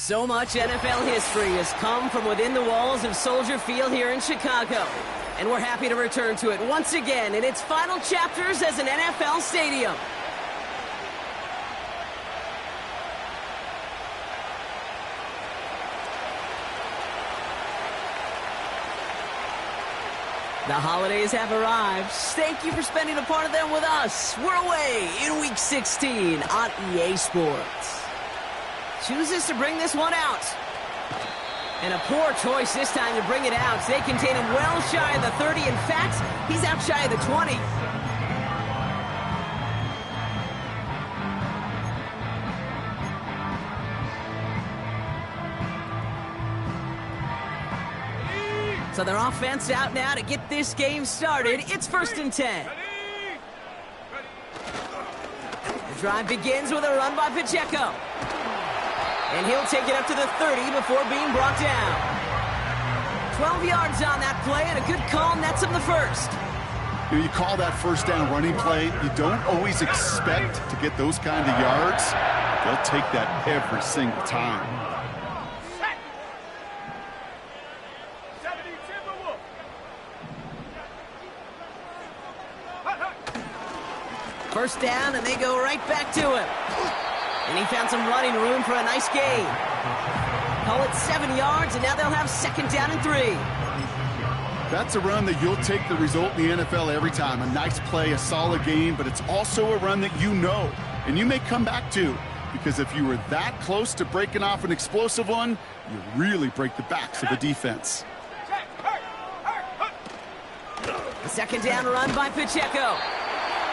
So much NFL history has come from within the walls of Soldier Field here in Chicago. And we're happy to return to it once again in its final chapters as an NFL stadium. The holidays have arrived. Thank you for spending a part of them with us. We're away in Week 16 on EA Sports. Chooses to bring this one out. And a poor choice this time to bring it out. They contain him well shy of the 30. In fact, he's out shy of the 20. So their offense out now to get this game started. It's 1st and 10. The drive begins with a run by Pacheco. And he'll take it up to the 30 before being brought down. 12 yards on that play, and a good call nets him the first. You call that first down running play. You don't always expect to get those kind of yards. They'll take that every single time. First down, and they go right back to him. And he found some running room for a nice gain. Call it 7 yards, and now they'll have 2nd down and 3. That's a run that you'll take the result in the NFL every time. A nice play, a solid game, but it's also a run that you know, and you may come back to. Because if you were that close to breaking off an explosive one, you really break the backs of the defense. The 2nd down run by Pacheco.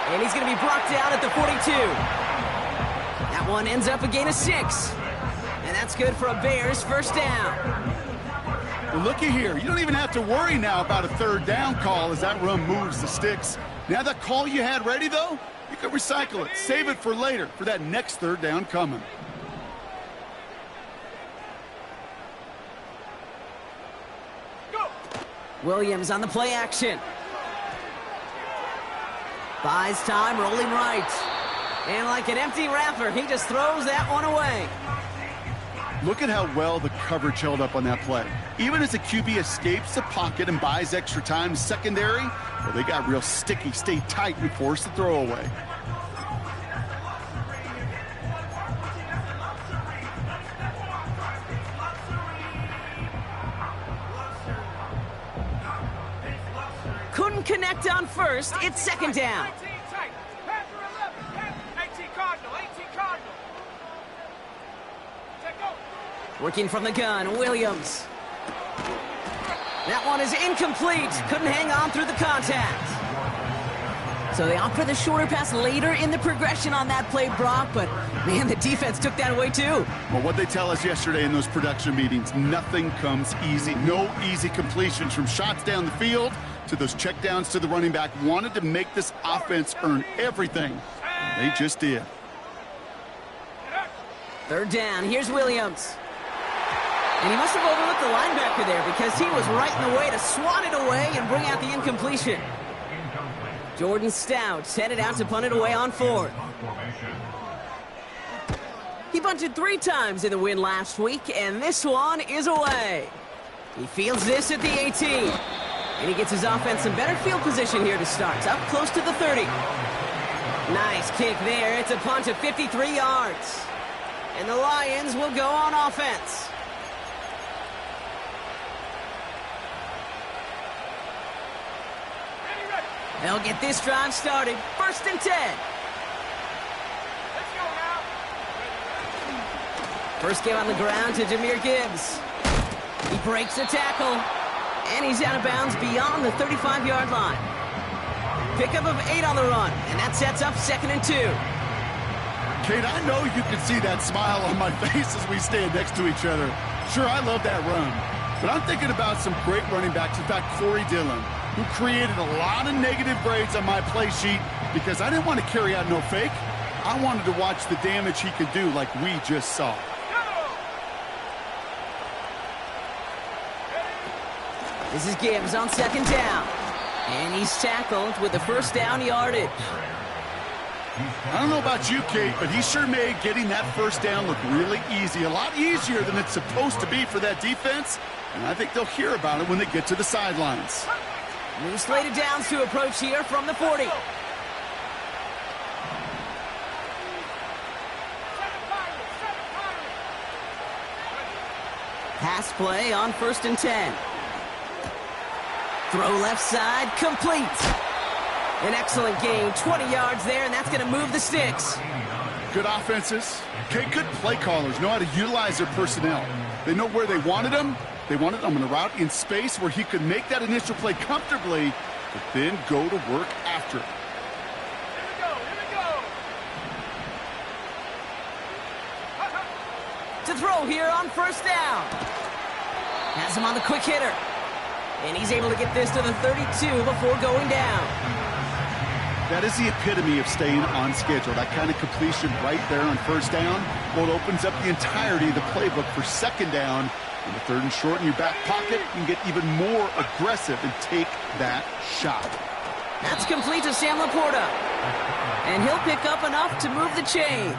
And he's going to be brought down at the 42. That one ends up a gain of 6. And that's good for a Bears first down. Well, looky here. You don't even have to worry now about a 3rd down call as that run moves the sticks. Now that call you had ready, though, you can recycle it. Save it for later for that next 3rd down coming. Go. Williams on the play action. Buys time, rolling right. And like an empty wrapper, he just throws that one away. Look at how well the coverage held up on that play. Even as the QB escapes the pocket and buys extra time secondary, well, they got real sticky, stayed tight, and forced the throw away. Couldn't connect on first. It's 2nd down. Working from the gun, Williams. That one is incomplete. Couldn't hang on through the contact. So they opt for the shorter pass later in the progression on that play, Brock, but man, the defense took that away too. Well, what they tell us yesterday in those production meetings, nothing comes easy. No easy completions from shots down the field to those checkdowns to the running back. Wanted to make this offense earn everything. They just did. 3rd down, here's Williams. And he must have overlooked the linebacker there because he was right in the way to swat it away and bring out the incompletion. Jordan Stout's headed out to punt it away on 4th. He bunted 3 times in the win last week, and this one is away. He fields this at the 18. And he gets his offense in better field position here to start. Up close to the 30. Nice kick there. It's a punt of 53 yards. And the Lions will go on offense. They'll get this drive started. 1st and 10. Let's go now. First game on the ground to Jahmyr Gibbs. He breaks the tackle. And he's out of bounds beyond the 35-yard line. Pickup of 8 on the run. And that sets up 2nd and 2. Kate, I know you can see that smile on my face as we stand next to each other. Sure, I love that run. But I'm thinking about some great running backs. In fact, Corey Dillon, who created a lot of negative grades on my play sheet because I didn't want to carry out no fake. I wanted to watch the damage he could do like we just saw. This is Gibbs on 2nd down. And he's tackled with the first down yardage. I don't know about you, Kate, but he sure made getting that first down look really easy. A lot easier than it's supposed to be for that defense. And I think they'll hear about it when they get to the sidelines. New slated downs to approach here from the 40. Pass play on 1st and 10. Throw left side, complete. An excellent gain, 20 yards there, and that's going to move the sticks. Good offenses. Okay, good play callers know how to utilize their personnel. They know where they wanted them. They wanted them on a route in space where he could make that initial play comfortably, but then go to work after it. To throw here on 1st down. Has him on the quick hitter. And he's able to get this to the 32 before going down. That is the epitome of staying on schedule. That kind of completion right there on 1st down. Well, it opens up the entirety of the playbook for 2nd down. On the 3rd and short in your back pocket, you can get even more aggressive and take that shot. That's complete to Sam Laporta. And he'll pick up enough to move the chains.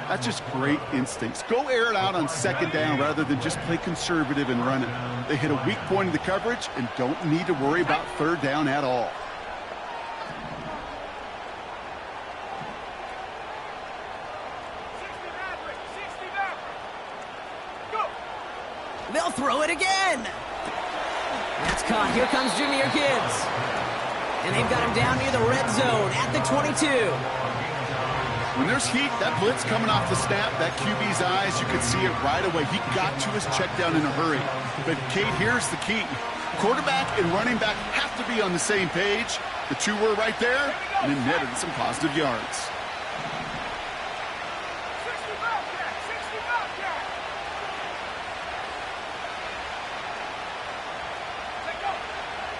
That's just great instincts. Go air it out on 2nd down rather than just play conservative and run it. They hit a weak point in the coverage and don't need to worry about 3rd down at all. They'll throw it again. That's caught. Here comes Jahmyr Gibbs. And they've got him down near the red zone at the 22. When there's heat, that blitz coming off the snap, that QB's eyes, you could see it right away. He got to his check down in a hurry. But, Kate, here's the key. Quarterback and running back have to be on the same page. The two were right there, and it netted some positive yards.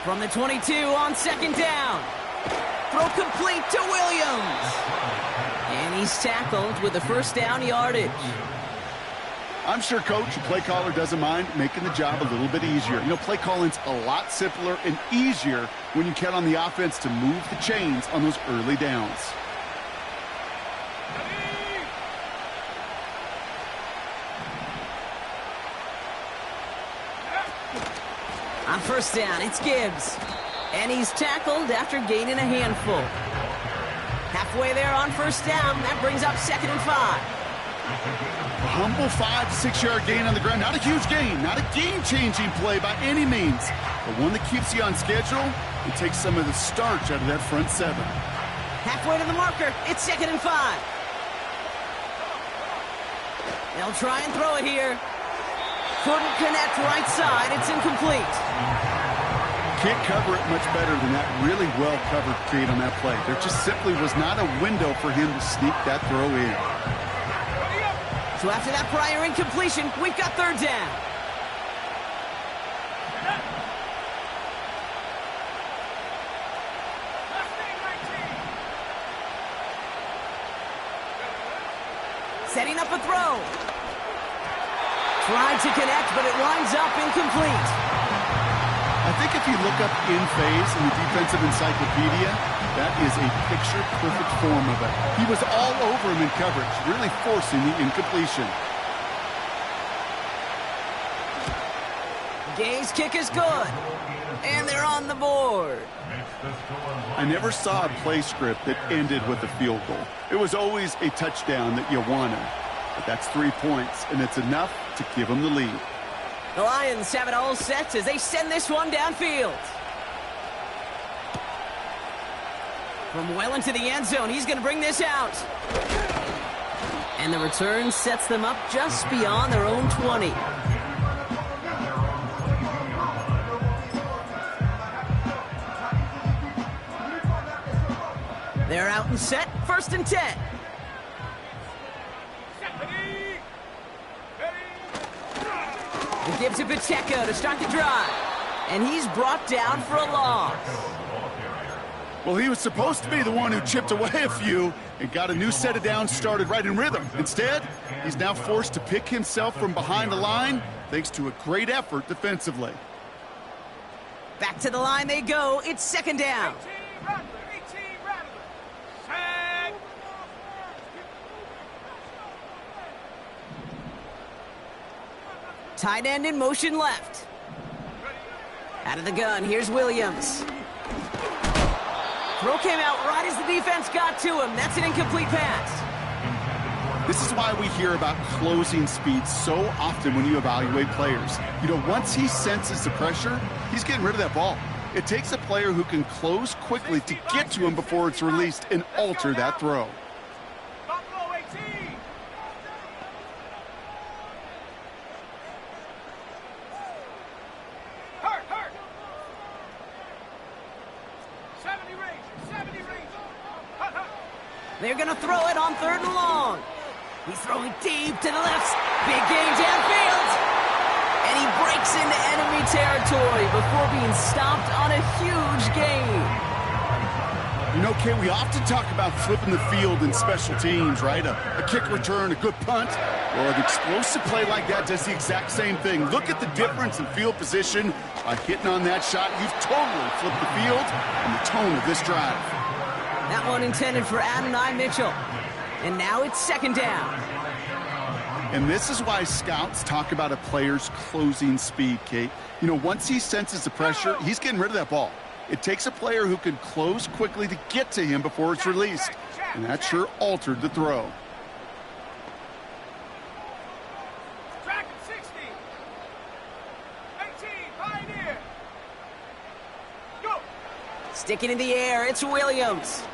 From the 22 on 2nd down. Throw complete to Williams. And he's tackled with the 1st down yardage. I'm sure Coach, the play caller, doesn't mind making the job a little bit easier. You know, play calling's a lot simpler and easier when you count on the offense to move the chains on those early downs. On 1st down, it's Gibbs. And he's tackled after gaining a handful. Halfway there on 1st down, that brings up 2nd and 5. A humble 5 to 6 yard gain on the ground. Not a huge gain, not a game-changing play by any means, but one that keeps you on schedule and takes some of the starch out of that front 7. Halfway to the marker, it's 2nd and 5. They'll try and throw it here. Couldn't connect right side. It's incomplete. Can't cover it much better than that. Really well covered, Kate, on that play. There just simply was not a window for him to sneak that throw in. So after that prior incompletion, we've got 3rd down. Setting up a throw. Tried to connect, but it winds up incomplete. I think if you look up in phase in the defensive encyclopedia, that is a picture-perfect form of it. He was all over him in coverage, really forcing the incompletion. Gay's kick is good. And they're on the board. I never saw a play script that ended with a field goal. It was always a touchdown that you wanted. But that's 3 points, and it's enough to give them the lead. The Lions have it all set as they send this one downfield. From well into the end zone, he's going to bring this out. And the return sets them up just beyond their own 20. They're out and set, 1st and 10. He gives it Pacheco to start the drive. And he's brought down for a loss. Well, he was supposed to be the one who chipped away a few and got a new set of downs started right in rhythm. Instead, he's now forced to pick himself from behind the line thanks to a great effort defensively. Back to the line they go. It's 2nd down. 18 Rattler. Tight end in motion left. Out of the gun, here's Williams. Throw came out right as the defense got to him. That's an incomplete pass. This is why we hear about closing speed so often when you evaluate players. You know, once he senses the pressure, he's getting rid of that ball. It takes a player who can close quickly to get to him before it's released and alter that throw. They're going to throw it on 3rd and long. He's throwing deep to the left. Big gain downfield. And he breaks into enemy territory before being stopped on a huge gain. You know, Kate, we often talk about flipping the field in special teams, right? A kick return, a good punt. Well, an explosive play like that does the exact same thing. Look at the difference in field position. By hitting on that shot, you've totally flipped the field and the tone of this drive. That one intended for Adonai Mitchell. And now it's 2nd down. And this is why scouts talk about a player's closing speed, Kate. You know, once he senses the pressure, he's getting rid of that ball. It takes a player who can close quickly to get to him before it's released. And that sure altered the throw. Sticking in the air, it's Williams.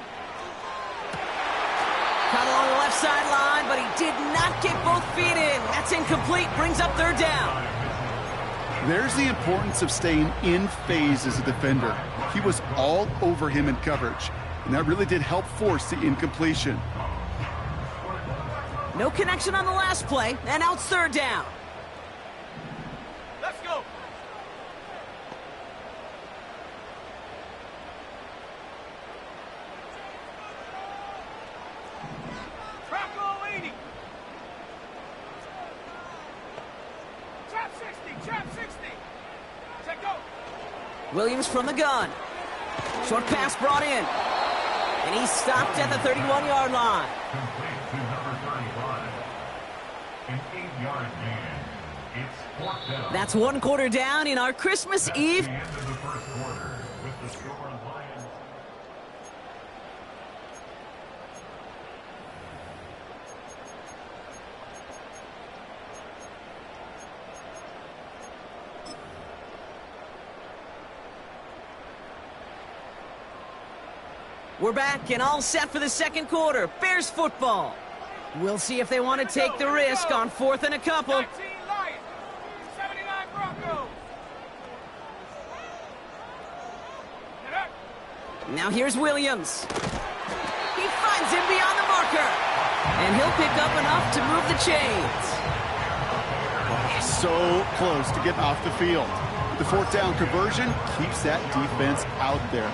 Caught along the left sideline, but he did not get both feet in. That's incomplete, brings up 3rd down. There's the importance of staying in phase as a defender. He was all over him in coverage, and that really did help force the incompletion. No connection on the last play, and now it's 3rd down. Let's go. Williams from the gun. Short pass brought in. And he's stopped at the 31-yard line. That's 1 quarter down in our Christmas Eve. We're back and all set for the 2nd quarter. Bears football. We'll see if they want to take the risk on 4th and a couple. Now here's Williams. He finds him beyond the marker. And he'll pick up enough to move the chains. So close to getting off the field. The 4th down conversion keeps that defense out there.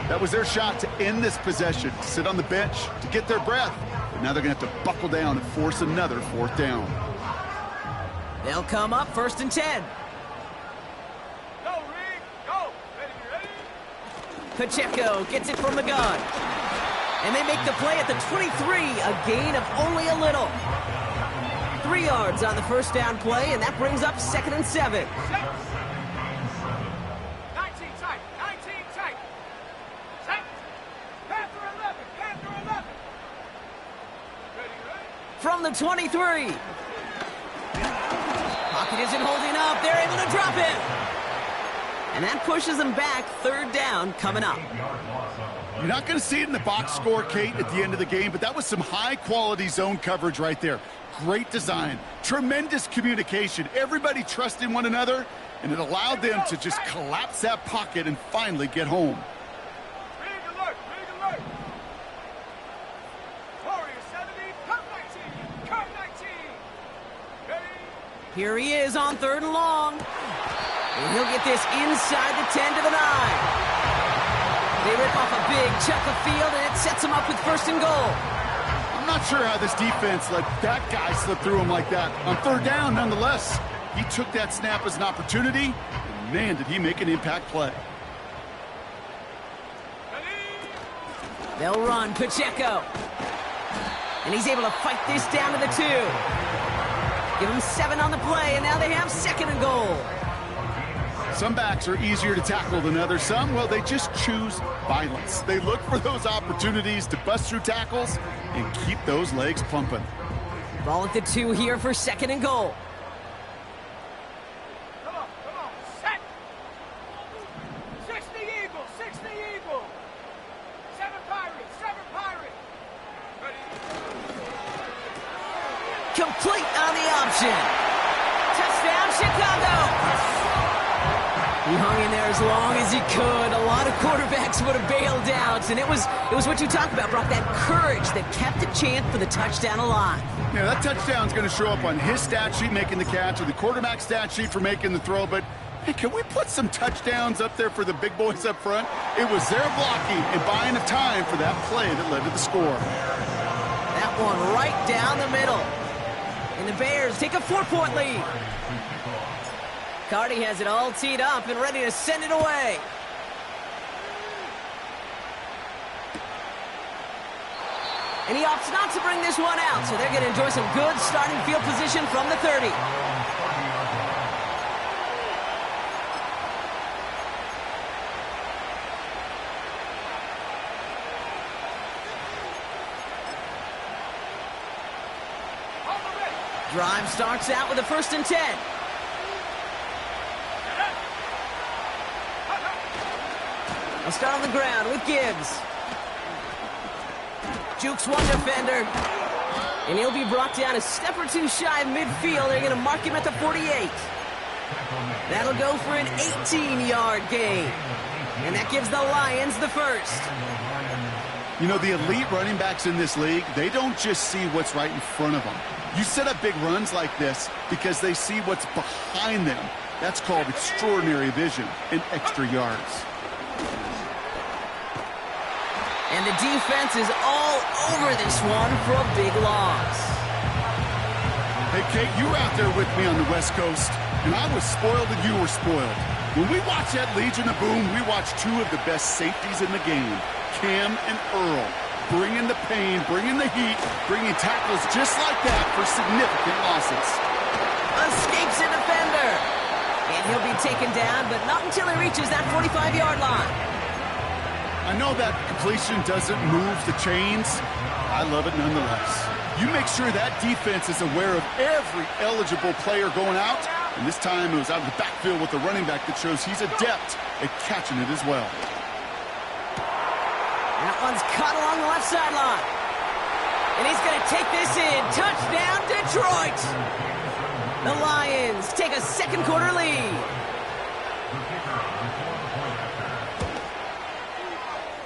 That was their shot to end this possession, to sit on the bench, to get their breath. But now they're going to have to buckle down and force another 4th down. They'll come up 1st and 10. Go, Rick, go. Ready? Pacheco gets it from the gun. And they make the play at the 23, a gain of only a little. 3 yards on the 1st down play, and that brings up 2nd and 7. From the 23. Pocket isn't holding up. They're able to drop it. And that pushes them back. 3rd down coming up. You're not going to see it in the box score, Kate, at the end of the game, but that was some high-quality zone coverage right there. Great design. Tremendous communication. Everybody trusting one another, and it allowed them to just collapse that pocket and finally get home. Here he is on 3rd and long. And he'll get this inside the 10 to the 9. They rip off a big chunk of field, and it sets them up with 1st and goal. I'm not sure how this defense let that guy slip through him like that. On 3rd down, nonetheless, he took that snap as an opportunity, and man, did he make an impact play. They'll run Pacheco. And he's able to fight this down to the 2. Give them 7 on the play, and now they have 2nd and goal. Some backs are easier to tackle than others. Some, well, they just choose violence. They look for those opportunities to bust through tackles and keep those legs pumping. Ball at the 2 here for 2nd and goal. Come on, set. 60 Eagles, 60 Eagles. 7 Pirates, 7 Pirates. Ready? Complete on the option. Touchdown, Chicago. He hung in there as long as he could. A lot of quarterbacks would have bailed out, and it was what you talked about, Brock, that courage that kept the chance for the touchdown alive. Yeah, that touchdown's going to show up on his stat sheet making the catch or the quarterback stat sheet for making the throw, but hey, can we put some touchdowns up there for the big boys up front? It was their blocking and buying of time for that play that led to the score. That one right down the middle. And the Bears take a 4-point lead. Cardi has it all teed up and ready to send it away. And he opts not to bring this one out, so they're going to enjoy some good starting field position from the 30. Drive starts out with a 1st and 10. I'll start on the ground with Gibbs. Jukes one defender. And he'll be brought down a step or 2 shy of midfield. They're going to mark him at the 48. That'll go for an 18-yard gain. And that gives the Lions the 1st. You know, the elite running backs in this league, they don't just see what's right in front of them. You set up big runs like this because they see what's behind them. That's called extraordinary vision and extra yards. And the defense is all over this one for a big loss. Hey, Kate, you were out there with me on the West Coast, and I was spoiled and you were spoiled. When we watched that Legion of Boom, we watched 2 of the best safeties in the game, Cam and Earl, bringing the pain, bringing the heat, bringing tackles just like that for significant losses. Escapes a defender. And he'll be taken down, but not until he reaches that 45-yard line. I know that completion doesn't move the chains. I love it nonetheless. You make sure that defense is aware of every eligible player going out, and this time it was out of the backfield with the running back that shows he's adept at catching it as well. That one's caught along the left sideline. And he's going to take this in. Touchdown, Detroit! The Lions take a 2nd quarter lead.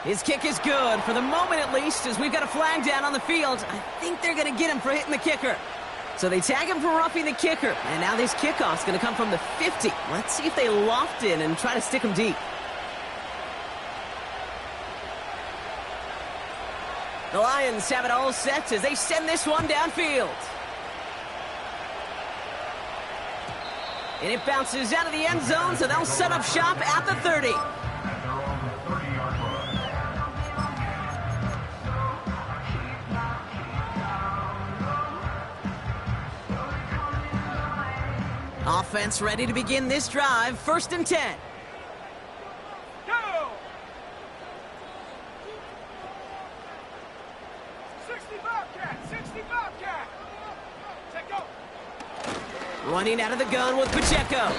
His kick is good, for the moment at least, as we've got a flag down on the field. I think they're going to get him for hitting the kicker. So they tag him for roughing the kicker. And now this kickoff's going to come from the 50. Let's see if they loft in and try to stick him deep. The Lions have it all set as they send this one downfield. And it bounces out of the end zone, so they'll set up shop at the 30. Offense ready to begin this drive. 1st and 10. Go! 60 Bobcat, 60 Bobcat. Take go. Running out of the gun with Pacheco.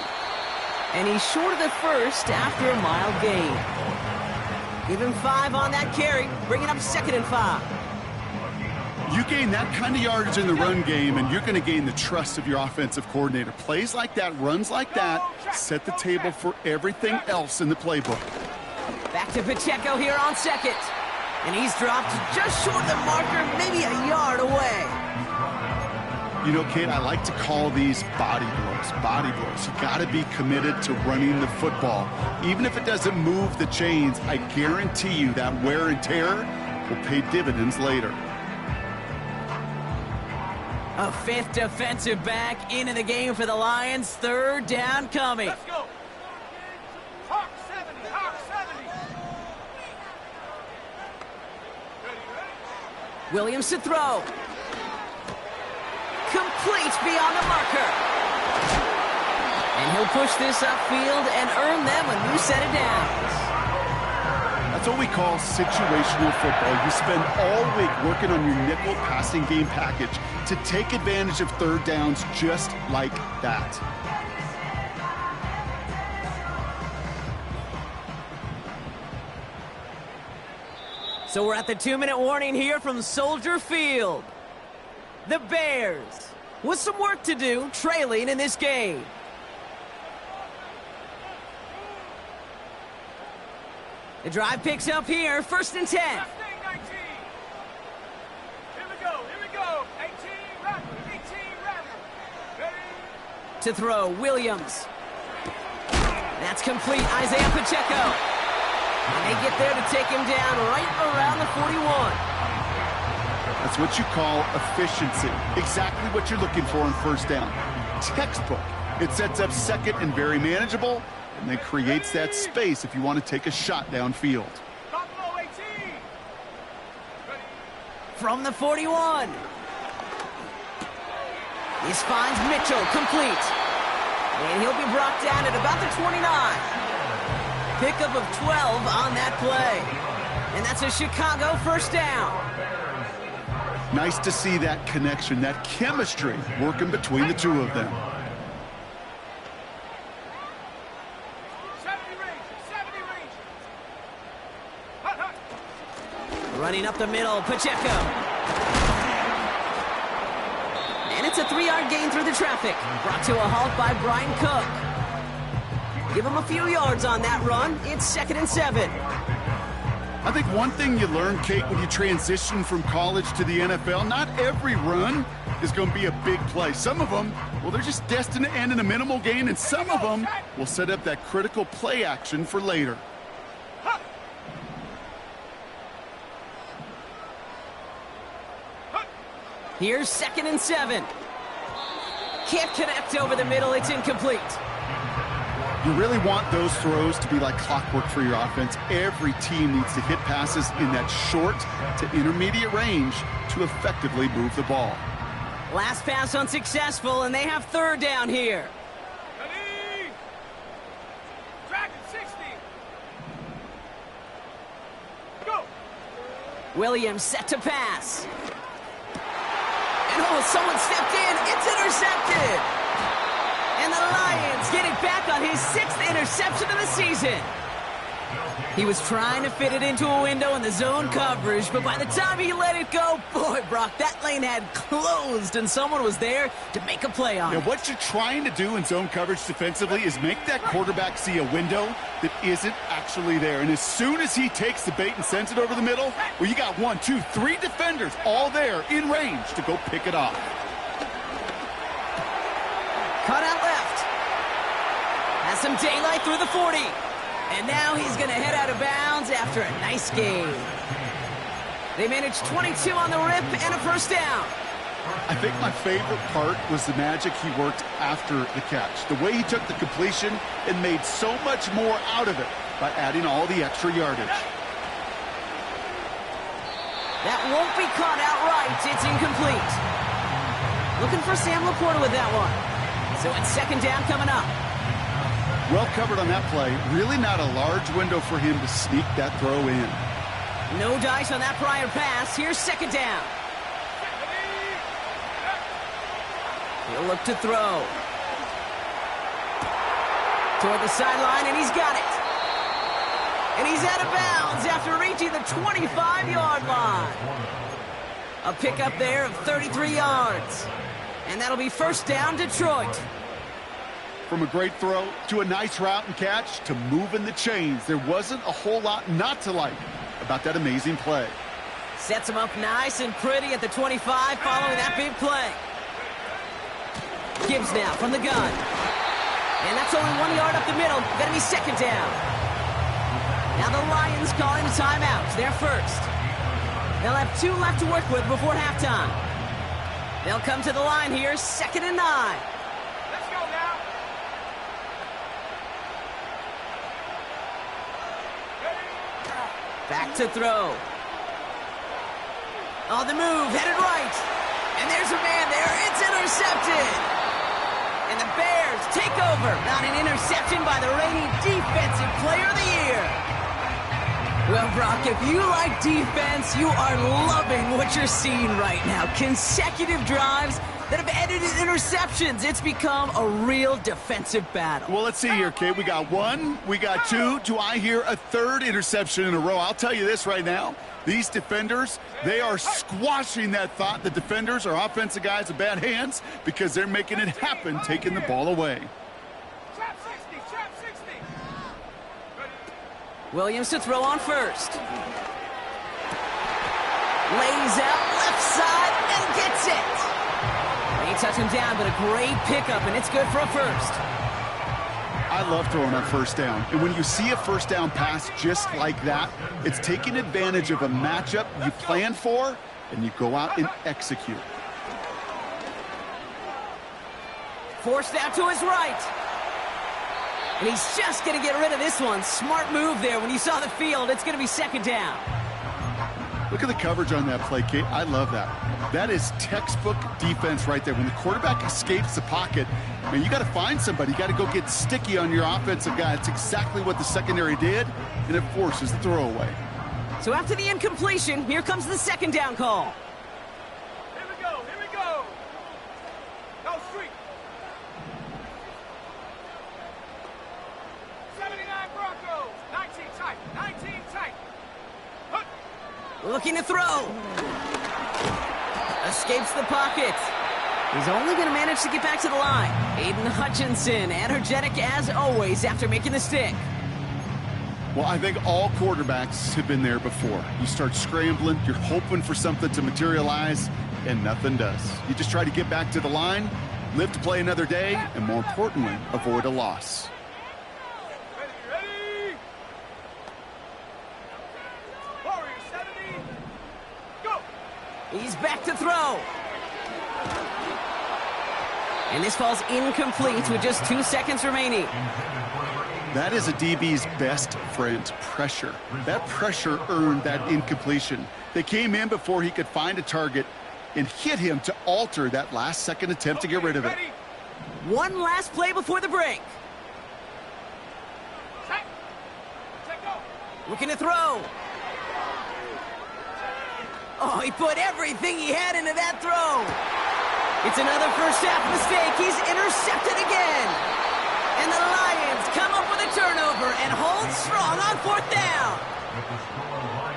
And he's short of the 1st after a mile gain. Give him 5 on that carry, bringing up 2nd and 5. You gain that kind of yardage in the run game, and you're going to gain the trust of your offensive coordinator. Plays like that, runs like that, set the table for everything else in the playbook. Back to Pacheco here on 2nd. And he's dropped just short of the marker, maybe a yard away. You know, Kate, I like to call these body blows. Body blows. You got to be committed to running the football. Even if it doesn't move the chains, I guarantee you that wear and tear will pay dividends later. A 5th defensive back into the game for the Lions. 3rd down coming. Let's go. Hawk 70, Hawk 70. Ready, ready? Williams to throw. complete beyond the marker. And he'll push this upfield and earn them a new set of downs. That's what we call situational football. You spend all week working on your nickel passing game package to take advantage of third downs just like that. So we're at the 2-minute warning here from Soldier Field. The Bears with some work to do, trailing in this game. The drive picks up here, 1st and 10. Left thing, 19. Here we go. 18, Rattler, 18, Rattler. Ready? To throw, Williams. That's complete, Isaiah Pacheco. And they get there to take him down right around the 41. That's what you call efficiency. Exactly what you're looking for on 1st down. Textbook. It sets up 2nd and very manageable, and then creates that space if you want to take a shot downfield. Buffalo, 18. Ready? From the 41. This finds Mitchell, complete. And he'll be brought down at about the 29. Pickup of 12 on that play. And that's a Chicago 1st down. Nice to see that connection, that chemistry working between the two of them. 70 Rangers. Hut, hut. Running up the middle, Pacheco. And it's a 3-yard gain through the traffic. Brought to a halt by Brian Cook. Give him a few yards on that run. It's 2nd and 7. I think one thing you learn, Kate, when you transition from college to the NFL, not every run is going to be a big play. Some of them, well, they're just destined to end in a minimal gain, and some of them will set up that critical play action for later. Here's 2nd and 7. Can't connect over the middle. It's incomplete. You really want those throws to be like clockwork for your offense. Every team needs to hit passes in that short to intermediate range to effectively move the ball. Last pass unsuccessful, and they have 3rd down here. Ready? Dragon, 60. Go. Williams set to pass. And someone stepped in. It's intercepted. And the Lions get it back on his 6th interception of the season. He was trying to fit it into a window in the zone coverage, but by the time he let it go, boy, Brock, that lane had closed, and someone was there to make a play on it. What you're trying to do in zone coverage defensively is make that quarterback see a window that isn't actually there. And as soon as he takes the bait and sends it over the middle, well, you got 1, 2, 3 defenders all there in range to go pick it off. Cut out left. Has some daylight through the 40. And now he's going to head out of bounds after a nice game. They managed 22 on the rip and a 1st down. I think my favorite part was the magic he worked after the catch. The way he took the completion and made so much more out of it by adding all the extra yardage. That won't be caught outright. It's incomplete. Looking for Sam Laporta with that one. So it's 2nd down coming up. Well covered on that play. Really not a large window for him to sneak that throw in. No dice on that prior pass. Here's 2nd down. He'll look to throw. Toward the sideline, and he's got it. And he's out of bounds after reaching the 25-yard line. A pickup there of 33 yards. And that'll be 1st down, Detroit. From a great throw to a nice route and catch to moving the chains, there wasn't a whole lot not to like about that amazing play. Sets him up nice and pretty at the 25 following that big play. Gibbs now from the gun. And that's only 1 yard up the middle. Gonna be 2nd down. Now the Lions calling a timeout. They're 1st. They'll have 2 left to work with before halftime. They'll come to the line here, 2nd and 9. Let's go now. Back to throw. On the move, headed right. And there's a man there. It's intercepted. And the Bears take over on an interception by the reigning Defensive Player of the Year. Well, Brock, if you like defense, you are loving what you're seeing right now. Consecutive drives that have ended in interceptions. It's become a real defensive battle. Well, let's see here, Kate. We got one, we got two. Do I hear a third interception in a row? I'll tell you this right now. These defenders, they are squashing that thought. The defenders are offensive guys with bad hands because they're making it happen, taking the ball away. Trap 60, trap 60. Williams to throw on first. Lays out left side and gets it. They touch him down, but a great pickup, and it's good for a first. I love throwing on first down. And when you see a first down pass just like that, it's taking advantage of a matchup you planned for, and you go out and execute. Forced out to his right. And he's just going to get rid of this one. Smart move there. When you saw the field, it's going to be second down. Look at the coverage on that play, Kate. I love that. That is textbook defense right there. When the quarterback escapes the pocket, man, you got to find somebody. You got to go get sticky on your offensive guy. It's exactly what the secondary did, and it forces the throwaway. So after the incompletion, here comes the second down call. Here we go, here we go. Go street. 79 Broncos. 19 tight, 19 tight. Hook. Looking to throw. Escapes the pocket. He's only going to manage to get back to the line. Aiden Hutchinson, energetic as always after making the stick. Well, I think all quarterbacks have been there before. You start scrambling, you're hoping for something to materialize, and nothing does. You just try to get back to the line, live to play another day, and more importantly, avoid a loss. Ready, ready. Warrior 70. Go. He's back to throw. And this falls incomplete with just 2 seconds remaining. That is a DB's best friend, pressure. That pressure earned that incompletion. They came in before he could find a target and hit him to alter that last-second attempt to get rid of it. Ready. One last play before the break. Check. Check, go. Looking to throw. Oh, he put everything he had into that throw. It's another first half mistake. He's intercepted again. And the Lions come up with a turnover and hold strong on fourth down.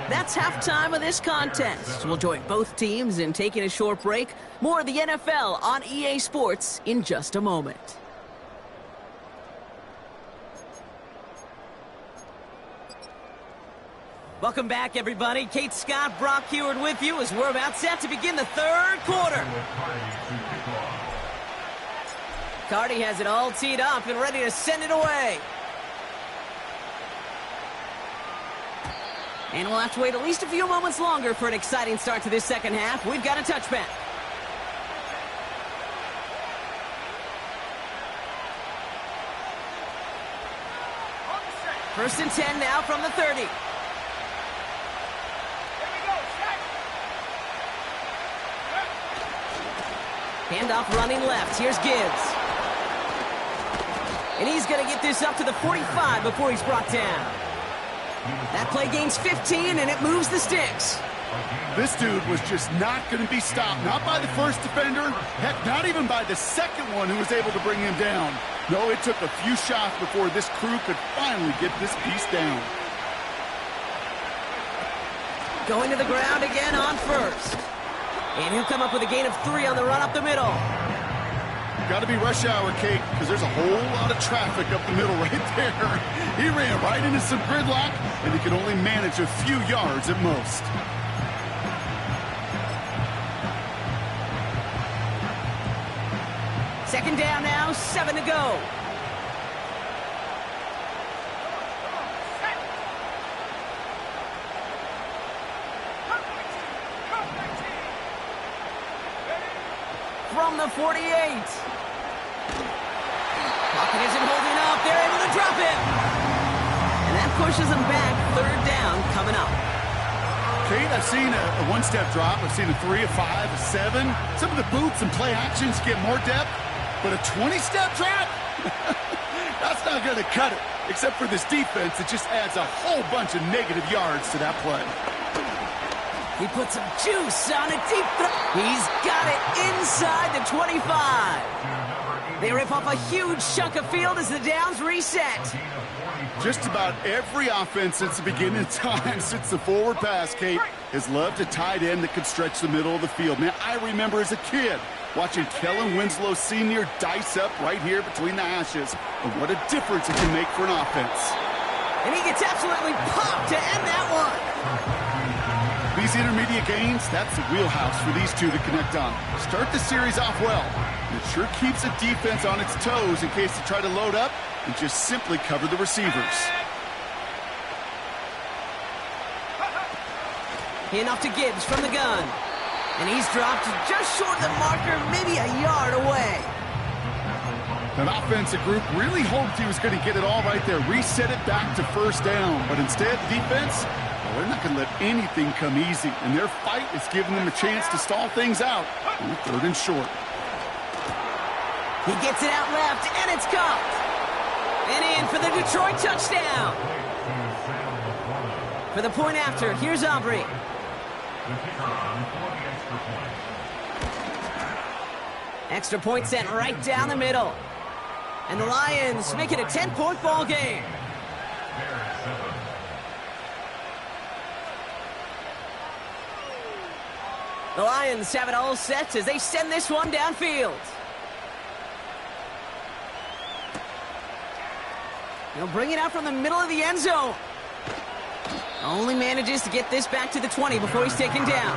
That's halftime of this contest. We'll join both teams in taking a short break. More of the NFL on EA Sports in just a moment. Welcome back, everybody. Kate Scott, Brock Heward with you as we're about set to begin the third quarter. Cardi has it all teed up and ready to send it away. And we'll have to wait at least a few moments longer for an exciting start to this second half. We've got a touchback. On the set. First and 10 now from the 30. Here we go. Check. Handoff running left. Here's Gibbs. And he's going to get this up to the 45 before he's brought down. That play gains 15, and it moves the sticks. This dude was just not going to be stopped. Not by the first defender. Heck, not even by the second one who was able to bring him down. No, it took a few shots before this crew could finally get this piece down. Going to the ground again on first. And he'll come up with a gain of 3 on the run up the middle. Got to be rush hour, Kate, because there's a whole lot of traffic up the middle right there. He ran right into some gridlock, and he could only manage a few yards at most. Second down now, 7 to go. From the 48. Pocket isn't holding up. They're able to drop it. And that pushes them back. Third down coming up. Kate, I've seen a one-step drop. I've seen a 3, a 5, a 7. Some of the boots and play actions get more depth, but a 20-step drop? That's not going to cut it. Except for this defense, it just adds a whole bunch of negative yards to that play. He puts some juice on a deep throw. He's got it inside the 25. They rip off a huge chunk of field as the downs reset. Just about every offense since the beginning of time, since the forward pass, Kate, has loved a tight end that could stretch the middle of the field. Man, I remember as a kid watching Kellen Winslow Sr. dice up right here between the hashes. And what a difference it can make for an offense. And he gets absolutely popped to end that one. These intermediate gains, that's the wheelhouse for these two to connect on. Start the series off well. It sure keeps the defense on its toes in case they try to load up and just simply cover the receivers. Handoff to Gibbs from the gun. And he's dropped just short of the marker, maybe a yard away. That offensive group really hoped he was going to get it all right there, reset it back to first down. But instead, defense, well, they're not going to let anything come easy. And their fight is giving them a chance to stall things out on 3rd and short. He gets it out left, and it's caught. And in for the Detroit touchdown. For the point after, here's Aubrey. Extra point sent right down the middle. And the Lions make it a 10-point ball game. The Lions have it all set as they send this one downfield. They'll bring it out from the middle of the end zone. Only manages to get this back to the 20 before he's taken down.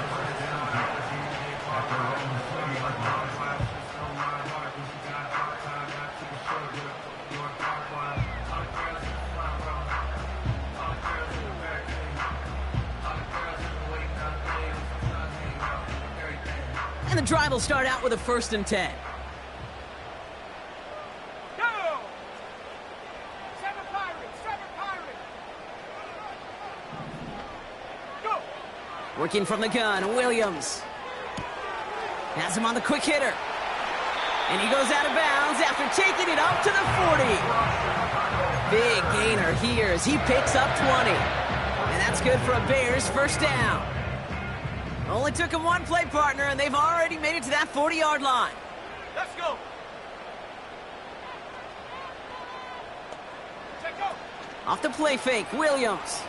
And the drive will start out with a 1st and 10. Working from the gun, Williams. Has him on the quick hitter. And he goes out of bounds after taking it up to the 40. Big gainer here as he picks up 20. And that's good for a Bears 1st down. Only took him one play, partner, and they've already made it to that 40-yard line. Let's go. Check go. Off the play fake, Williams.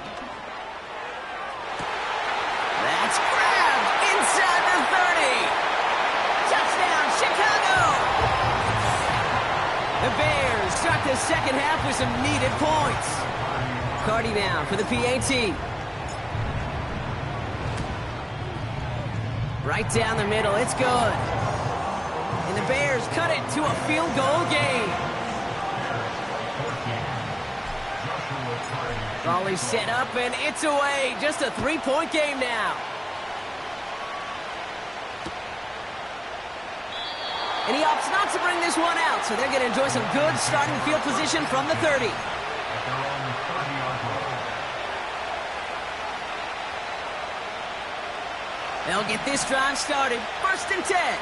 That's grabbed inside the 30. Touchdown, Chicago! The Bears start the 2nd half with some needed points. Cardi now for the PAT. Right down the middle, it's good. And the Bears cut it to a field goal game. Volley set up and it's away. Just a 3-point game now. And he opts not to bring this one out, so they're going to enjoy some good starting field position from the 30. They'll get this drive started. 1st and 10.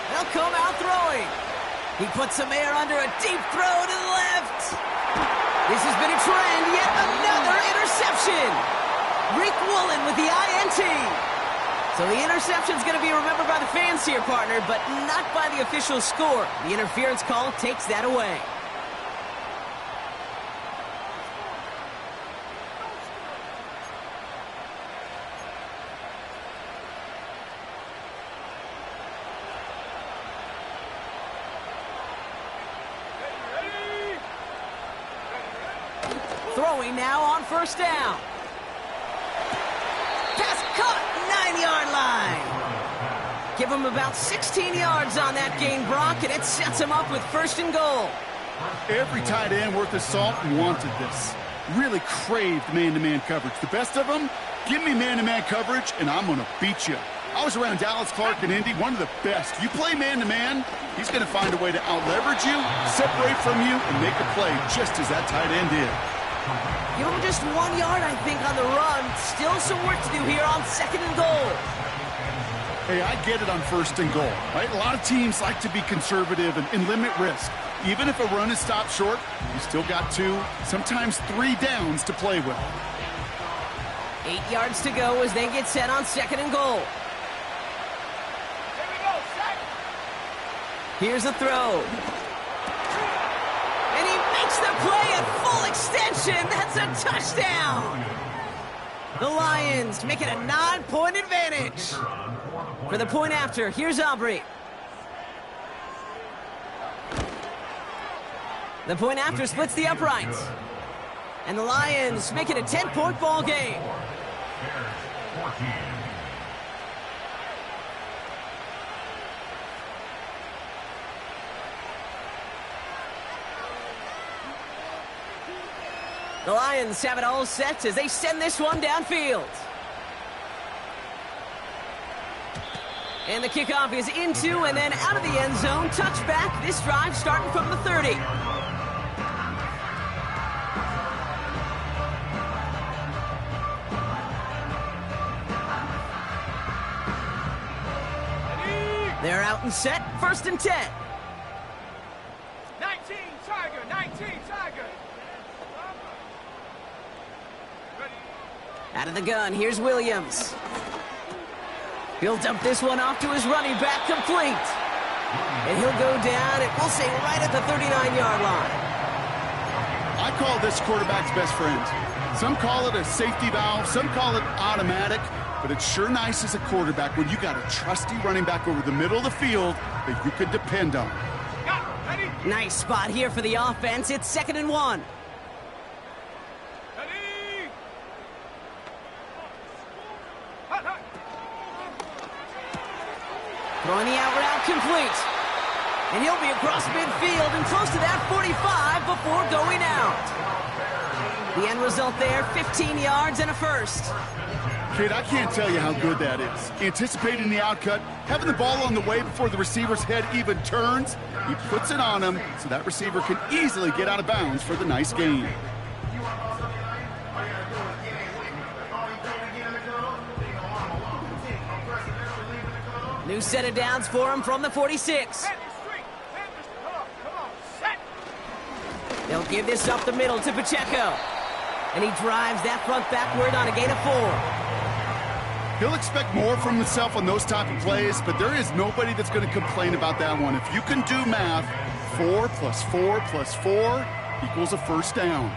They'll come out throwing. He puts some air under a deep throw to the left. This has been a trend. Yet another interception. Rick Woolen with the INT. So the interception's going to be remembered by the fans here, partner, but not by the official score. The interference call takes that away. Throwing now on 1st down. Pass caught, 9-yard line. Give him about 16 yards on that gain, Brock, and it sets him up with 1st and goal. Every tight end worth his salt wanted this. Really craved man-to-man coverage. The best of them, give me man-to-man coverage, and I'm going to beat you. I was around Dallas Clark and Indy, one of the best. You play man-to-man, he's going to find a way to out-leverage you, separate from you, and make a play just as that tight end did. Give him just 1 yard, I think, on the run. Still some work to do here on 2nd and goal. Hey, I get it on 1st and goal, right? A lot of teams like to be conservative and limit risk. Even if a run is stopped short, you still got 2, sometimes 3 downs to play with. 8 yards to go as they get set on 2nd and goal. Here we go, set. Here's a throw. And he makes the play at full extension. That's a touchdown. The Lions make it a 9-point advantage. For the point after, here's Aubrey. The point after splits the uprights. And the Lions make it a 10-point ball game. The Lions have it all set as they send this one downfield. And the kickoff is into and then out of the end zone. Touchback. This drive starting from the 30. They're out and set. 1st and 10. 19 Tiger, 19 Tiger. Out of the gun, here's Williams. He'll dump this one off to his running back, complete. And he'll go down, and we'll say right at the 39-yard line. I call this quarterback's best friend. Some call it a safety valve, some call it automatic, but it's sure nice as a quarterback when you got a trusty running back over the middle of the field that you can depend on. Ready? Nice spot here for the offense. It's 2nd and 1. Ready? Hut, hut. Throwing the out route complete. And he'll be across midfield and close to that 45 before going out. The end result there, 15 yards and a first. Kid, I can't tell you how good that is. Anticipating the outcut, having the ball on the way before the receiver's head even turns, he puts it on him so that receiver can easily get out of bounds for the nice gain. New set of downs for him from the 46. Come on, set. They'll give this up the middle to Pacheco. And he drives that front backward on a gain of 4. He'll expect more from himself on those type of plays, but there is nobody that's going to complain about that one. If you can do math, 4 plus 4 plus 4 equals a first down.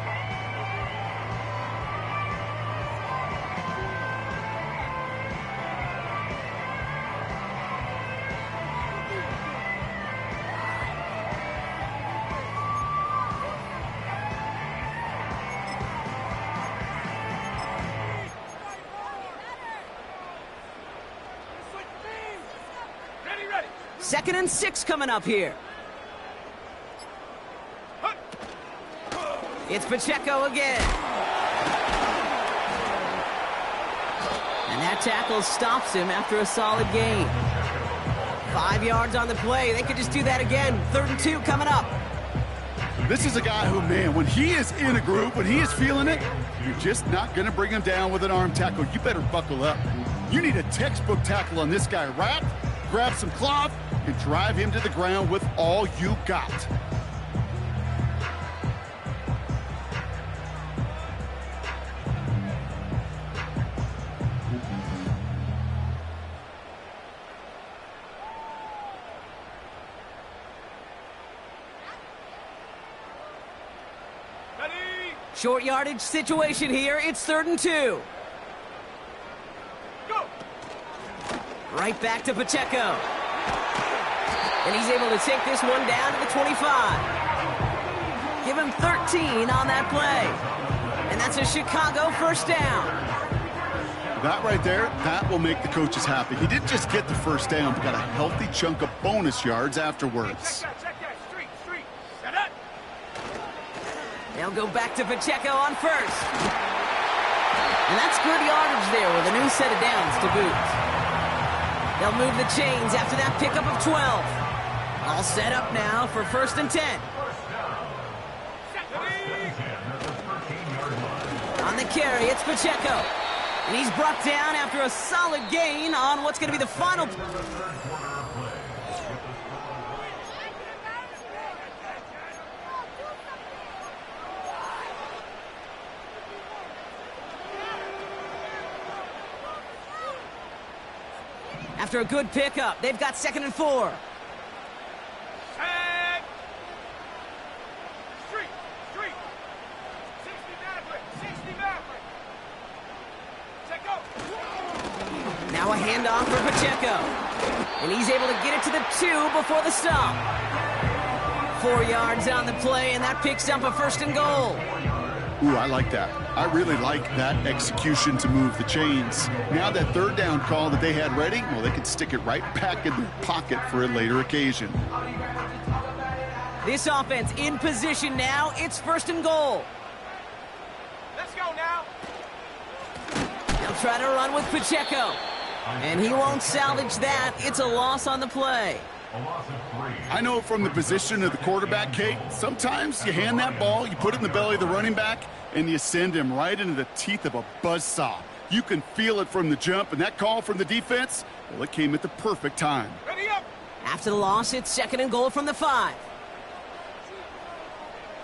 Ready. 2nd and 6 coming up here. It's Pacheco again. And that tackle stops him after a solid gain. 5 yards on the play. They could just do that again. 3rd and 2 coming up. This is a guy who, man, when he is in a group, when he is feeling it, you're just not going to bring him down with an arm tackle. You better buckle up. You need a textbook tackle on this guy. Wrap, grab some cloth, and drive him to the ground with all you got. Ready? Short yardage situation here. It's 3rd and 2. Go. Right back to Pacheco. And he's able to take this one down to the 25. Give him 13 on that play. And that's a Chicago first down. That right there, that will make the coaches happy. He didn't just get the first down, but got a healthy chunk of bonus yards afterwards. Check that. Street. Set up. They'll go back to Pacheco on 1st. And that's good yardage there with a new set of downs to boot. They'll move the chains after that pickup of 12. All set up now for 1st and 10. On the carry, it's Pacheco. And he's brought down after a solid gain on what's going to be the final. After a good pickup, they've got 2nd and 4. Tag. Street. 60 Maverick. Check out. Now a handoff for Pacheco. And he's able to get it to the 2 before the stop. 4 yards on the play, and that picks up a 1st and goal. Ooh, I like that. I really like that execution to move the chains. Now that 3rd down call that they had ready, well, they could stick it right back in their pocket for a later occasion. This offense in position now. It's 1st and goal. Let's go now. They'll try to run with Pacheco. And he won't salvage that. It's a loss on the play. I know from the position of the quarterback, Kate, sometimes you hand that ball, you put it in the belly of the running back, and you send him right into the teeth of a buzzsaw. You can feel it from the jump, and that call from the defense, well, it came at the perfect time. Ready up. After the loss, it's 2nd and goal from the 5.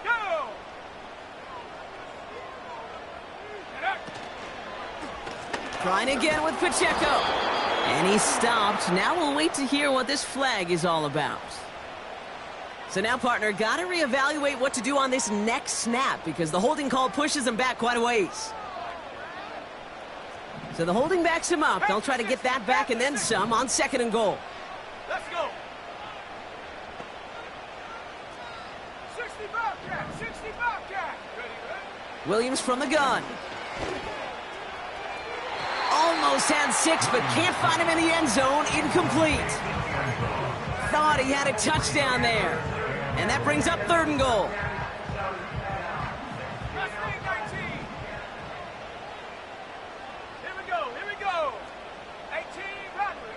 Go. Trying again with Pacheco. And he's stopped. Now we'll wait to hear what this flag is all about. So now, partner, got to reevaluate what to do on this next snap because the holding call pushes him back quite a ways. So the holding backs him up. They'll try to get that back and then some on 2nd and goal. Let's go. 65 cat. Ready. Williams from the gun. Almost had 6, but can't find him in the end zone. Incomplete. Thought he had a touchdown there. And that brings up 3rd and goal. Mustang 19. Here we go. 18 Rattler.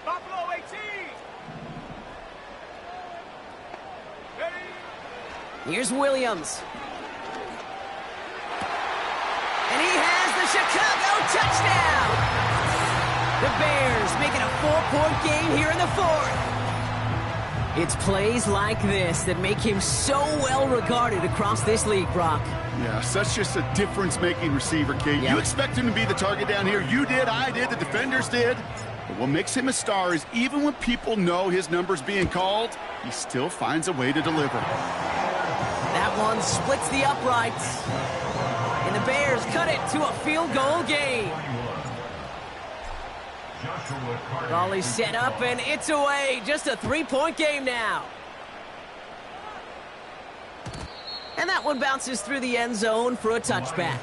Buffalo 18. Ready. Here's Williams. And he has the Chicago touchdown. The Bears making a 4-point game here in the 4th. It's plays like this that make him so well regarded across this league, Brock. Yeah, such just a difference-making receiver, Kate. Yeah. You expect him to be the target down here. You did, I did, the defenders did. But what makes him a star is even when people know his number's being called, he still finds a way to deliver. That one splits the uprights. And the Bears cut it to a field goal game. Volley set up, and it's away. Just a 3-point game now. And that one bounces through the end zone for a touchback.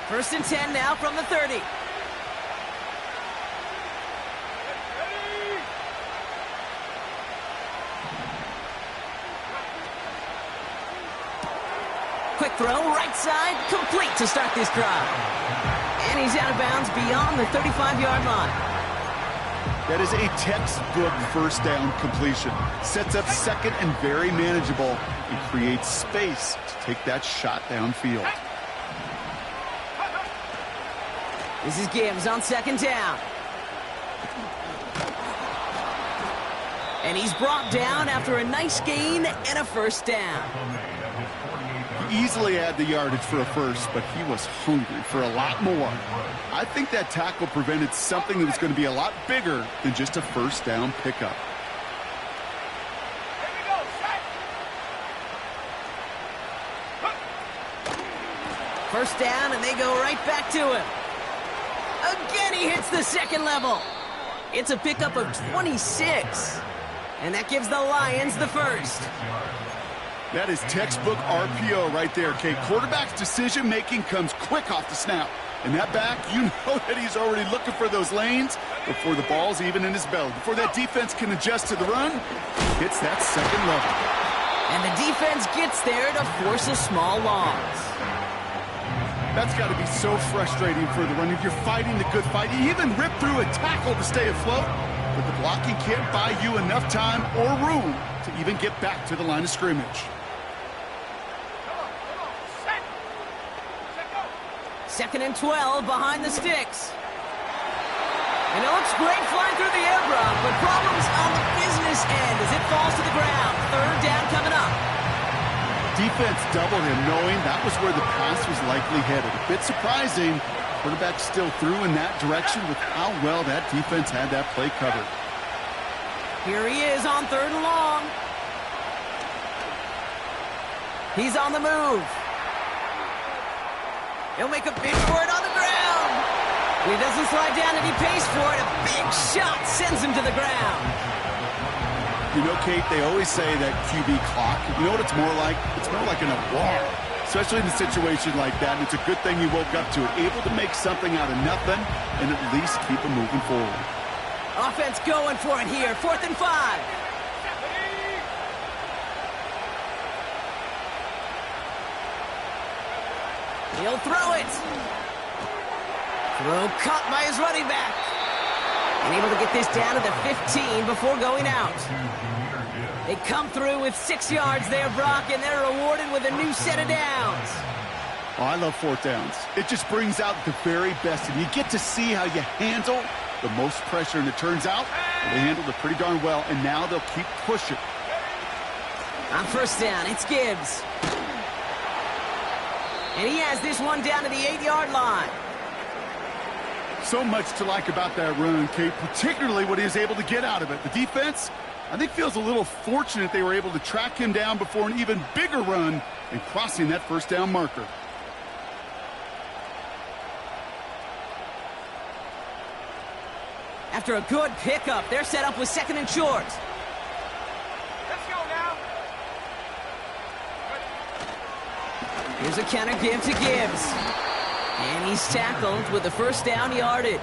First and 10 now from the 30. Quick throw, right side, complete to start this drive. And he's out of bounds beyond the 35-yard line. That is a textbook first down completion. Sets up 2nd and very manageable and creates space to take that shot downfield. This is Gibbs on 2nd down. And he's brought down after a nice gain and a first down. He easily had the yardage for a first, but he was hungry for a lot more. I think that tackle prevented something that was going to be a lot bigger than just a first down pickup. Here we go. Set. First down, and they go right back to him. Again, he hits the 2nd level. It's a pickup of 26. And that gives the Lions the first. That is textbook RPO right there, Kate. Quarterback's decision-making comes quick off the snap. And that back, you know that he's already looking for those lanes before the ball's even in his belly. Before that defense can adjust to the run, hits that second level. And the defense gets there to force a small loss. That's got to be so frustrating for the runner. If you're fighting the good fight, you even rip through a tackle to stay afloat, but the blocking can't buy you enough time or room to even get back to the line of scrimmage. Second and 12 behind the sticks. And it looks great flying through the air, Brock, but problems on the business end as it falls to the ground. Third down coming up. Defense doubled him, knowing that was where the pass was likely headed. A bit surprising. Quarterback still threw in that direction with how well that defense had that play covered. Here he is on third and long. He's on the move. He'll make a big for it on the ground. He doesn't slide down and he pays for it. A big shot sends him to the ground. You know, Kate, they always say that QB clock, you know what it's more like? It's more like an alarm, especially in a situation like that. And it's a good thing you woke up to it, able to make something out of nothing and at least keep them moving forward. Offense going for it here. 4th and 5. He'll throw it. Throw caught by his running back. And able to get this down to the 15 before going out. They come through with 6 yards there, Brock, and they're rewarded with a new set of downs. Oh, I love 4th downs. It just brings out the very best, and you get to see how you handle the most pressure, and it turns out they handled it pretty darn well, and now they'll keep pushing. On first down, it's Gibbs. And he has this one down to the 8-yard line. So much to like about that run, Kate, particularly what he was able to get out of it. The defense, I think, feels a little fortunate they were able to track him down before an even bigger run and crossing that first down marker. After a good pickup, they're set up with 2nd and short. Let's go now. Here's a counter give to Gibbs. And he's tackled with the first down yardage.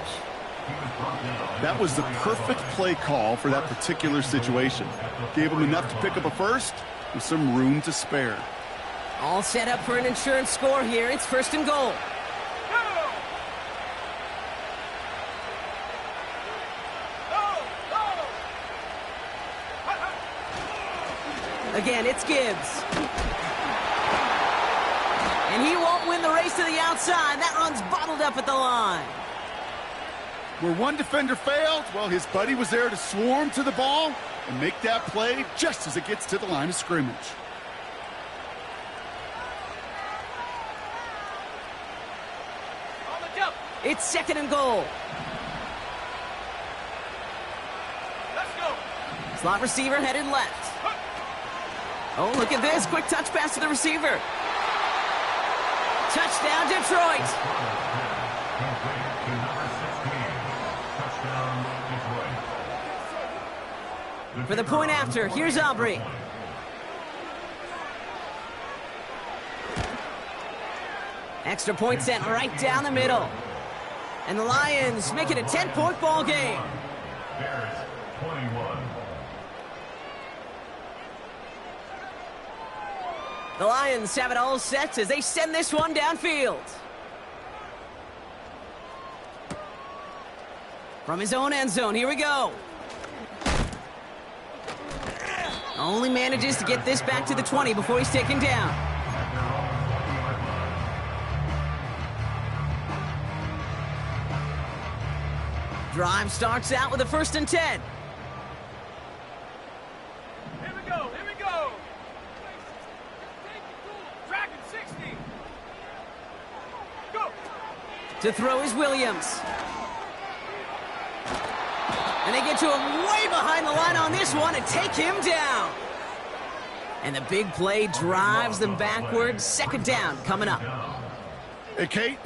That was the perfect play call for that particular situation. Gave him enough to pick up a first with some room to spare. All set up for an insurance score here. It's 1st and goal. Again, it's Gibbs. And he won't win the race to the outside. That run's bottled up at the line. Where one defender failed, well, his buddy was there to swarm to the ball and make that play just as it gets to the line of scrimmage. On the jump. It's 2nd and goal. Let's go. Slot receiver headed left. Oh, look at this. Quick touch pass to the receiver. Touchdown, Detroit. For the point after, here's Aubrey. Extra point sent right down the middle. And the Lions make it a 10-point ball game. The Lions have it all set as they send this one downfield. From his own end zone, here we go. Only manages to get this back to the 20 before he's taken down. Drive starts out with a 1st and 10. Here we go. Here we go. Dragon 60. Go. To throw is Williams. And they get to him way behind the line on this one and take him down. And the big play drives them backwards. 2nd down coming up. Hey, Kate,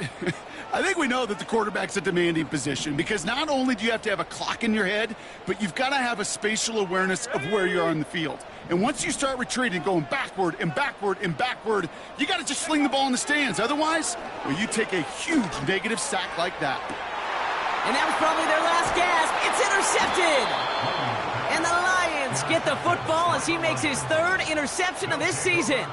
I think we know that the quarterback's a demanding position because not only do you have to have a clock in your head, but you've got to have a spatial awareness of where you are on the field. And once you start retreating, going backward and backward and backward, you got to just sling the ball in the stands. Otherwise, well, you take a huge negative sack like that. And that was probably their last gasp. It's intercepted. And the Lions get the football as he makes his third interception of this season.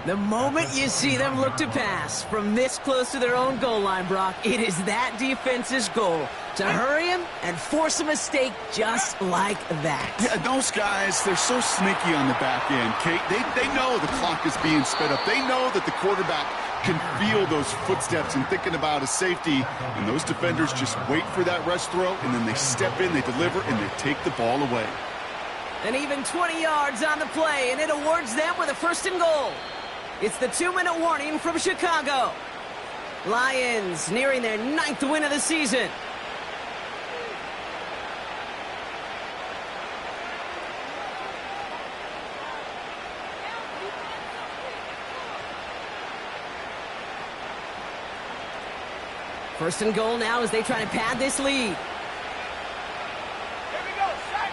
The moment you see them look to pass from this close to their own goal line, Brock, it is that defense's goal to hurry him and force a mistake just like that. Yeah, those guys, they're so sneaky on the back end, Kate. They know the clock is being sped up. They know that the quarterback can feel those footsteps and thinking about a safety, and those defenders just wait for that rush throw, and then they step in, they deliver, and they take the ball away. And even 20 yards on the play, and it awards them with a 1st and goal. It's the 2-minute warning from Chicago. Lions nearing their 9th win of the season. First and goal now as they try to pad this lead. Here we go, set.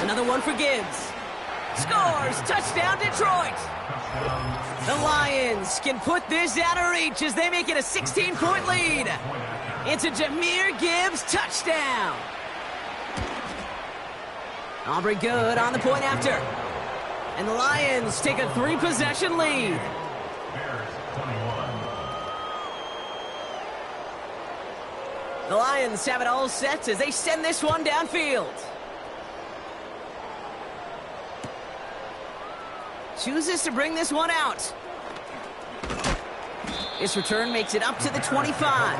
Another one for Gibbs. Scores! Touchdown, Detroit! The Lions can put this out of reach as they make it a 16-point lead. It's a Jahmyr Gibbs touchdown. Aubrey Good on the point after. And the Lions take a 3-possession lead. The Lions have it all set as they send this one downfield. Chooses to bring this one out. This return makes it up to the 25.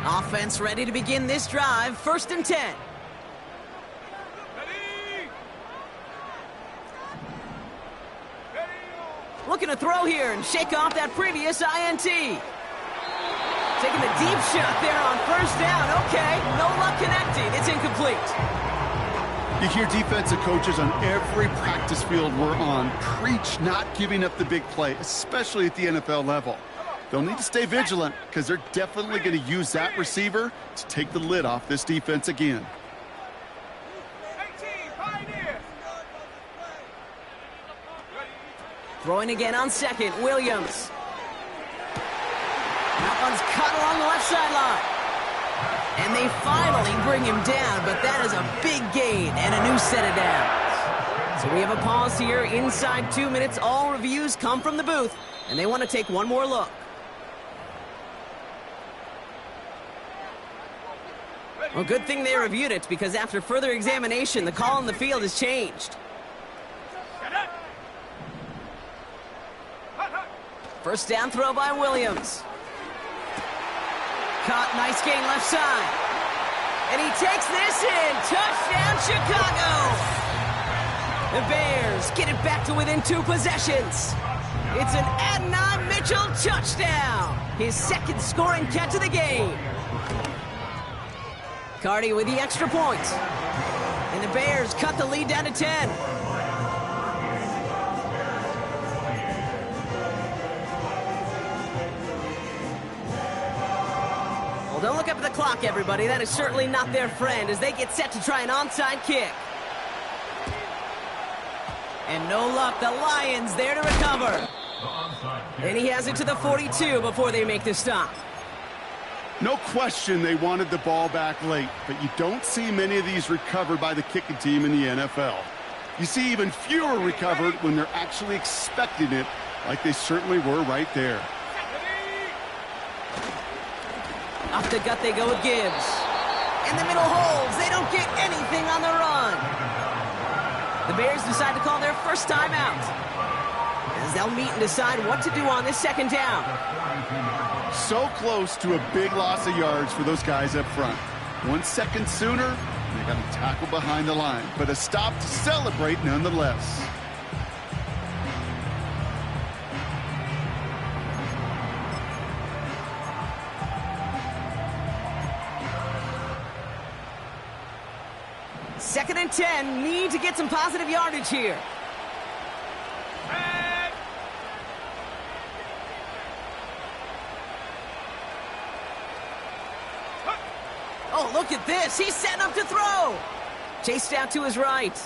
Offense ready to begin this drive. 1st and 10. Looking to throw here and shake off that previous INT. Taking the deep shot there on 1st down. Okay, no luck connecting. It's incomplete. You hear defensive coaches on every practice field we're on preach not giving up the big play, especially at the NFL level. They'll need to stay vigilant because they're definitely going to use that receiver to take the lid off this defense again. 18, Pioneer. Throwing again on 2nd, Williams. That one's cut along the left sideline. And they finally bring him down, but that is a big gain and a new set of downs. So we have a pause here inside 2 minutes. All reviews come from the booth, and they want to take one more look. Well, good thing they reviewed it, because after further examination, the call on the field has changed. 1st down throw by Williams. Caught, nice gain left side. And he takes this in. Touchdown, Chicago! The Bears get it back to within 2 possessions. It's an Adonai Mitchell touchdown. His 2nd scoring catch of the game. Cardi with the extra point. And the Bears cut the lead down to 10. Well, don't look up at the clock, everybody. That is certainly not their friend as they get set to try an onside kick. And no luck, the Lions there to recover. And he has it to the 42 before they make the stop. No question they wanted the ball back late, but you don't see many of these recovered by the kicking team in the NFL. You see even fewer recovered when they're actually expecting it, like they certainly were right there. Off the gut they go with Gibbs. In the middle holds. They don't get anything on the run. The Bears decide to call their first timeout, as they'll meet and decide what to do on this 2nd down. So close to a big loss of yards for those guys up front. 1 second sooner, they got to tackle behind the line, but a stop to celebrate nonetheless. Second and 10, need to get some positive yardage here. look at this. He's setting up to throw. Chased out to his right.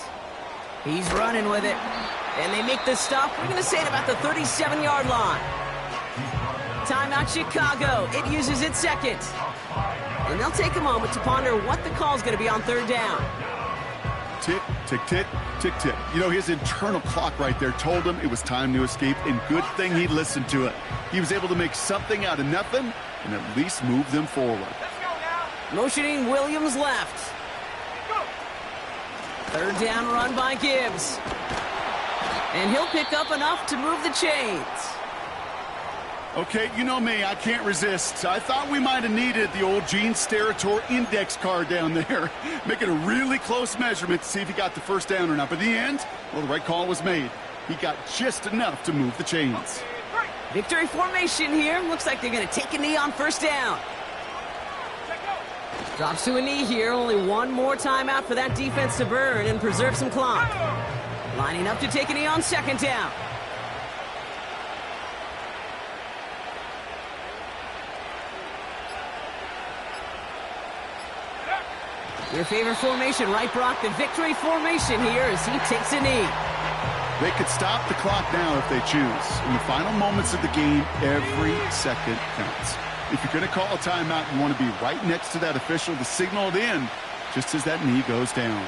He's running with it. And they make the stop. We're going to say it about the 37-yard line. Timeout Chicago. It uses its second. And they'll take a moment to ponder what the call's going to be on third down. Tick, tick, tick, tick, tick. You know, his internal clock right there told him it was time to escape, and good thing he listened to it. He was able to make something out of nothing and at least move them forward. Let's go now. Motioning Williams left. Go. Third down run by Gibbs. And he'll pick up enough to move the chains. Okay, you know me, I can't resist. I thought we might have needed the old Gene Steratore index card down there. Making a really close measurement to see if he got the first down or not. But in the end, well, the right call was made. He got just enough to move the chains. Victory formation here. Looks like they're going to take a knee on first down. Drops to a knee here. Only one more timeout for that defense to burn and preserve some clock. Lining up to take a knee on second down. Your favorite formation, right, Brock? The victory formation here as he takes a knee. They could stop the clock now if they choose. In the final moments of the game, every second counts. If you're going to call a timeout, you want to be right next to that official to signal it in just as that knee goes down.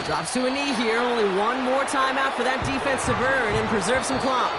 Drops to a knee here. Only one more timeout for that defense to burn and preserve some clock.